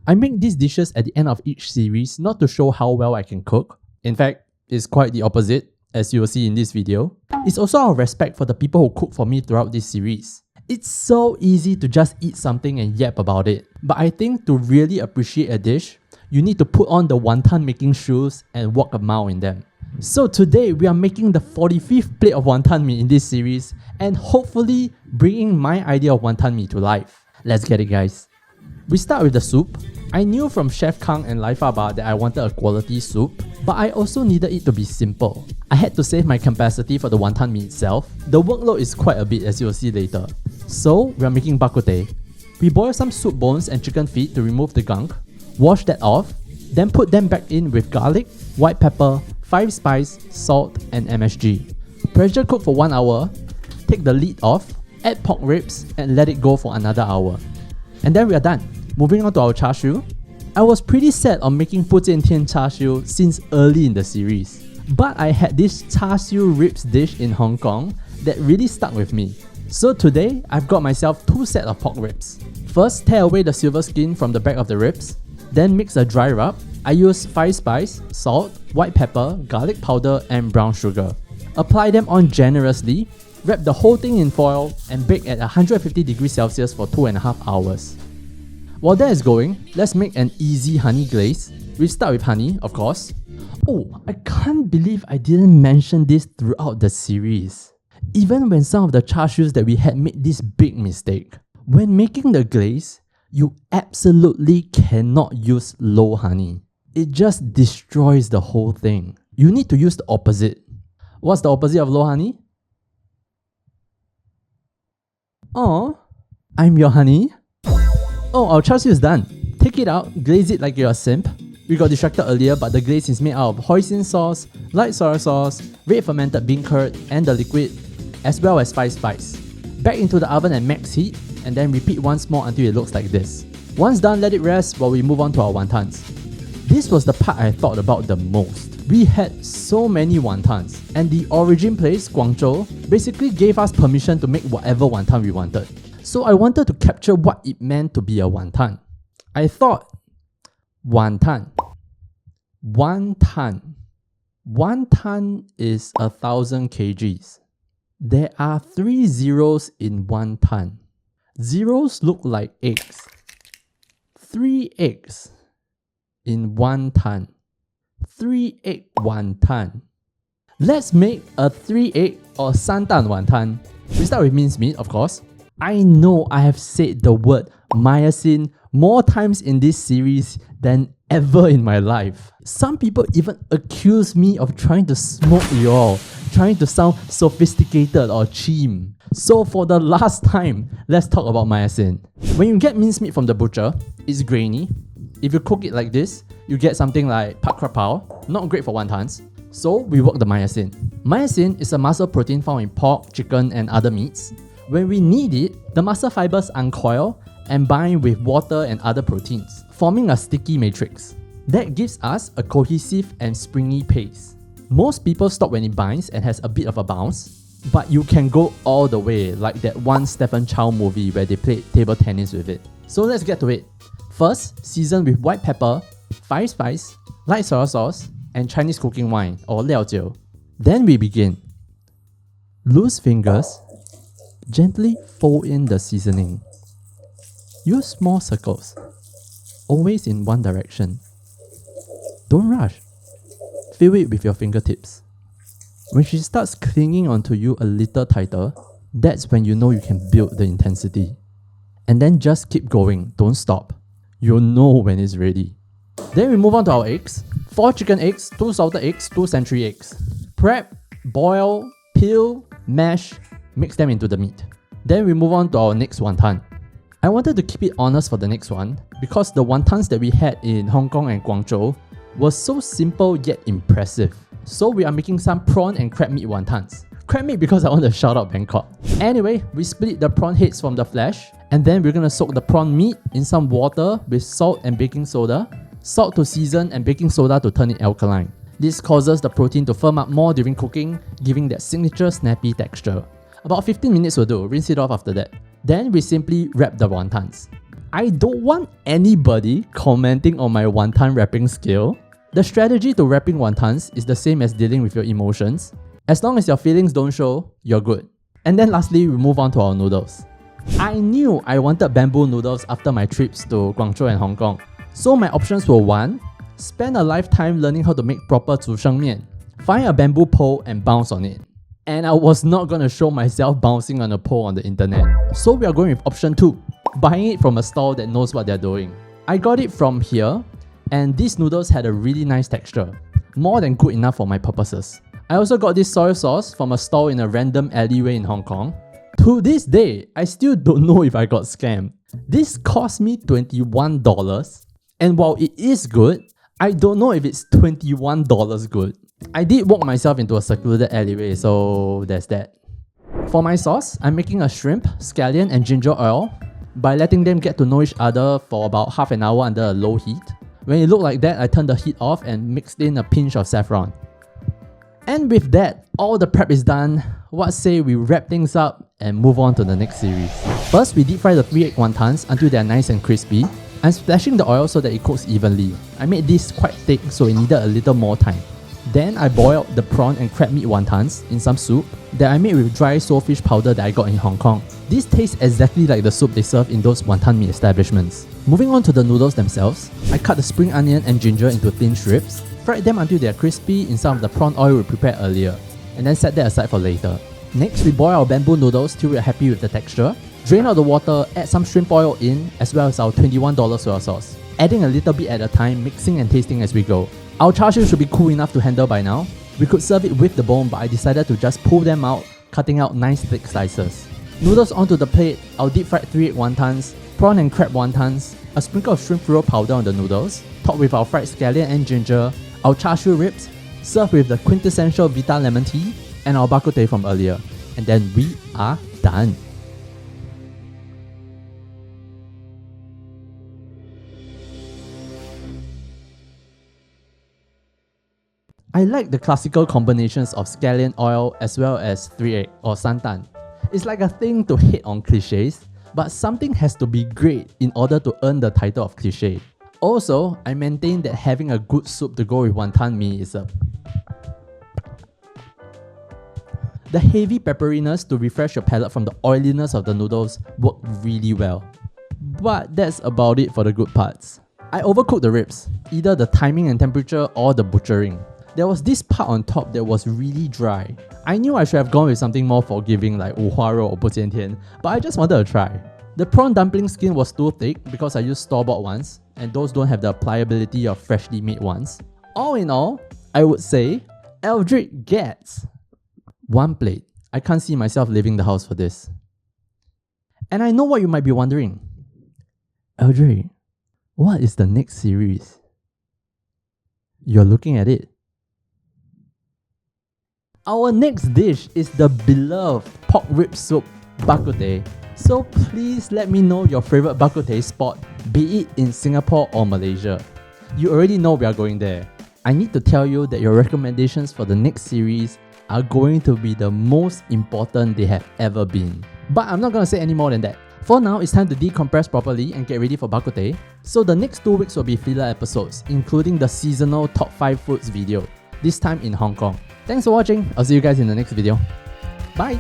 I make these dishes at the end of each series not to show how well I can cook. In fact, it's quite the opposite, as you will see in this video. It's also out of respect for the people who cook for me throughout this series. It's so easy to just eat something and yap about it. But I think to really appreciate a dish, you need to put on the wonton making shoes and walk a mile in them. So today we are making the 45th plate of Wanton Mee in this series and hopefully bringing my idea of Wanton Mee to life. Let's get it, guys. We start with the soup. I knew from Chef Kang and Laifa Bar that I wanted a quality soup, but I also needed it to be simple. I had to save my capacity for the Wanton Mee itself. The workload is quite a bit, as you will see later. So we are making bak kut teh. We boil some soup bones and chicken feet to remove the gunk, wash that off, then put them back in with garlic, white pepper, 5 spice, salt and MSG. Pressure cook for 1 hour, take the lid off, add pork ribs and let it go for another hour. And then we are done. Moving on to our Char Siu. I was pretty set on making Fujian Char Siu since early in the series. But I had this Char Siu ribs dish in Hong Kong that really stuck with me. So today, I've got myself 2 sets of pork ribs. First, tear away the silver skin from the back of the ribs. Then mix a dry rub. I use 5 spice, salt, white pepper, garlic powder and brown sugar. Apply them on generously, wrap the whole thing in foil and bake at 150 degrees Celsius for 2.5 hours. While that is going, let's make an easy honey glaze. We start with honey, of course. Oh, I can't believe I didn't mention this throughout the series. Even when some of the char sius that we had made this big mistake. When making the glaze, you absolutely cannot use low honey. It just destroys the whole thing. You need to use the opposite. What's the opposite of low honey? Oh, I'm your honey. Oh, our char siu is done. Take it out, glaze it like you're a simp. We got distracted earlier, but the glaze is made out of hoisin sauce, light soy sauce, red fermented bean curd, and the liquid, as well as 5 spice. Back into the oven at max heat, and then repeat once more until it looks like this. Once done, let it rest while we move on to our wontons. This was the part I thought about the most. We had so many wontons, and the origin place, Guangzhou, basically gave us permission to make whatever wonton we wanted. So I wanted to capture what it meant to be a wonton. I thought, wonton. Wonton. Wonton is 1,000 kgs. There are 3 zeros in one ton. Zeros look like eggs. 3 eggs in 1 ton. 3 egg wonton. Let's make a 3 egg or 3 蛋 wonton. We start with minced meat, of course. I know I have said the word myosin more times in this series than ever in my life. Some people even accuse me of trying to smoke y'all, trying to sound sophisticated or chim. So for the last time, let's talk about myosin. When you get minced meat from the butcher, it's grainy. If you cook it like this, you get something like pak krapao, not great for wontons. So we work the myosin. Myosin is a muscle protein found in pork, chicken and other meats. When we need it, the muscle fibers uncoil and bind with water and other proteins, forming a sticky matrix. That gives us a cohesive and springy paste. Most people stop when it binds and has a bit of a bounce, but you can go all the way, like that one Stephen Chow movie where they played table tennis with it. So let's get to it. First, season with white pepper, 5 spice, light soy sauce, and Chinese cooking wine or liaojiu. Then we begin. Loose fingers, gently fold in the seasoning. Use small circles, always in one direction. Don't rush. Feel it with your fingertips. When she starts clinging onto you a little tighter, that's when you know you can build the intensity. And then just keep going, don't stop. You'll know when it's ready. Then we move on to our eggs. 4 chicken eggs, 2 salted eggs, 2 century eggs. Prep, boil, peel, mash, mix them into the meat. Then we move on to our next wonton. I wanted to keep it honest for the next one because the wontons that we had in Hong Kong and Guangzhou were so simple yet impressive. So we are making some prawn and crab meat wontons. Crab meat because I want to shout out Bangkok. Anyway, we split the prawn heads from the flesh and then we're gonna soak the prawn meat in some water with salt and baking soda, salt to season and baking soda to turn it alkaline. This causes the protein to firm up more during cooking, giving that signature snappy texture. About 15 minutes will do, rinse it off after that. Then we simply wrap the wontons. I don't want anybody commenting on my wonton wrapping skill. The strategy to wrapping wontons is the same as dealing with your emotions. As long as your feelings don't show, you're good. And then lastly, we move on to our noodles. I knew I wanted bamboo noodles after my trips to Guangzhou and Hong Kong. So my options were 1. Spend a lifetime learning how to make proper 竹升面. Find a bamboo pole and bounce on it. And I was not gonna show myself bouncing on a pole on the internet. So we are going with option 2. Buying it from a stall that knows what they're doing. I got it from here, and these noodles had a really nice texture. More than good enough for my purposes. I also got this soy sauce from a stall in a random alleyway in Hong Kong. To this day, I still don't know if I got scammed. This cost me $21, and while it is good, I don't know if it's $21 good. I did walk myself into a secluded alleyway, so there's that. For my sauce, I'm making a shrimp, scallion and ginger oil by letting them get to know each other for about half an hour under a low heat. When it looked like that, I turned the heat off and mixed in a pinch of saffron. And with that, all the prep is done. What say we wrap things up and move on to the next series. First, we deep fry the 3-egg wontons until they are nice and crispy. I'm splashing the oil so that it cooks evenly. I made this quite thick so it needed a little more time. Then I boiled the prawn and crab meat wontons in some soup that I made with dry soulfish powder that I got in Hong Kong. This tastes exactly like the soup they serve in those wonton mee establishments. Moving on to the noodles themselves, I cut the spring onion and ginger into thin strips, fried them until they are crispy in some of the prawn oil we prepared earlier, and then set that aside for later. Next, we boil our bamboo noodles till we are happy with the texture. Drain out the water, add some shrimp oil in, as well as our $21 soy sauce. Adding a little bit at a time, mixing and tasting as we go. Our char siu should be cool enough to handle by now. We could serve it with the bone, but I decided to just pull them out, cutting out nice thick slices. Noodles onto the plate, our deep fried 3-egg wontons, prawn and crab wontons, a sprinkle of shrimp roll powder on the noodles, topped with our fried scallion and ginger, our char siu ribs, served with the quintessential Vita lemon tea, and our bak kut teh from earlier. And then we are done. I like the classical combinations of scallion oil as well as 3-egg or santan. It's like a thing to hate on cliches, but something has to be great in order to earn the title of cliche. Also, I maintain that having a good soup to go with wonton mee is a... The heavy pepperiness to refresh your palate from the oiliness of the noodles work really well. But that's about it for the good parts. I overcooked the ribs, either the timing and temperature or the butchering. There was this part on top that was really dry. I knew I should have gone with something more forgiving like 五花肉 or 不煎天, but I just wanted to try. The prawn dumpling skin was too thick because I used store-bought ones, and those don't have the pliability of freshly made ones. All in all, I would say Alderic gets 1 plate. I can't see myself leaving the house for this. And I know what you might be wondering. Alderic, what is the next series? You're looking at it. Our next dish is the beloved pork rib soup bak kut teh. So please let me know your favorite bak kut teh spot, be it in Singapore or Malaysia. You already know we are going there. I need to tell you that your recommendations for the next series are going to be the most important they have ever been. But I'm not going to say any more than that. For now, it's time to decompress properly and get ready for bak kut teh. So the next 2 weeks will be filler episodes, including the seasonal top 5 foods video, this time in Hong Kong. Thanks for watching. I'll see you guys in the next video. Bye!